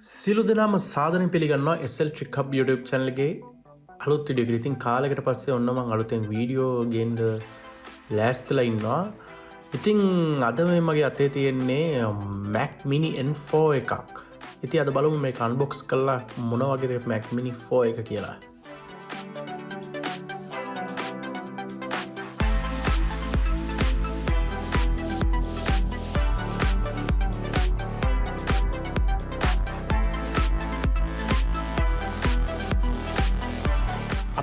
සියලු දෙනාම සාදරයෙන් පිළිගන්නවා SL Trick Hub YouTube channel එකේ අලුත් වීඩියෝ එකකට. ඉතින් කාලයකට පස්සේ ඔන්න මම අලුතෙන් වීඩියෝ ගේන්න ලෑස්තිලා ඉන්නවා. ඉතින් අද මේ මගේ අතේ තියෙන්නේ Mac Mini N4 එකක්. ඉතින් අද බලමු මේක අන්බොක්ස් කරලා මොන වගේද Mac Mini 4 එක කියලා.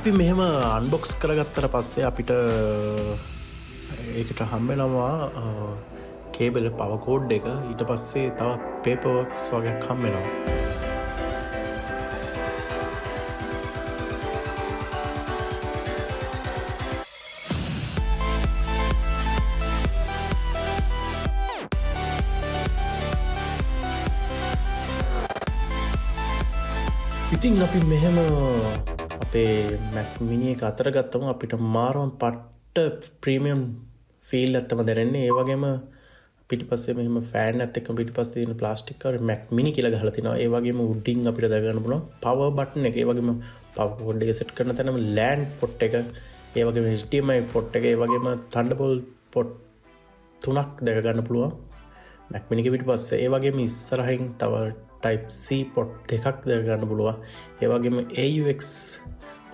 අපි මෙහෙම අන්බොක්ස් කරගත්තට පස්සේ අපිට ඒකට හම්බෙනවා කේබල් පවර් කෝඩ් එක. ඊට පස්සේ තව පේපර් වර්ක්ස් වගේ හම්බෙනවා. ඉතින් අපි මෙහෙම අපේ Mac Mini එක අතර ගත්තම අපිට මාරම පට්ට ප්‍රීමියම් ෆීල් එකක්ම දැනෙන්නේ. ඒ වගේම පිටිපස්සේ මෙහෙම ෆෑන් එකත් එක්ක පිටිපස්සේ තියෙන ප්ලාස්ටික් කවර් Mac Mini කියලා ගහලා තිනවා. ඒ වගේම උඩින් අපිට දැක ගන්න පුළුවන් පවර් බටන් එක. ඒ වගේම පවර් කෝඩ් එක සෙට් කරන තැනම LAN පොට් එක. ඒ වගේම HDMI පොට් එක. ඒ වගේම Thunderbolt පොට් තුනක් දැක ගන්න පුළුවන් Mac Mini එක පිටිපස්සේ. ඒ වගේම ඉස්සරහින් තව Type C පොට් දෙකක් දැක ගන්න පුළුවන්. ඒ වගේම AUX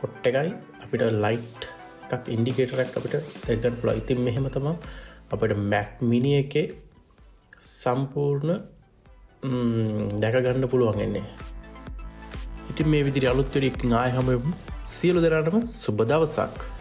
පොට් එකයි අපිට ලයිට් එකක් ඉන්ඩිකේටර් එකක් අපිට දැක ගන්න පුළුවන්. ඉතින් මෙහෙම තමයි අපිට Mac Mini එකේ සම්පූර්ණ දැක ගන්න පුළුවන් ඉන්නේ. ඉතින් මේ විදිහට අලුත් වීඩියෝ එකකින් ආයෙ හමු වෙමු. සියලු දෙනාටම සුබ දවසක්.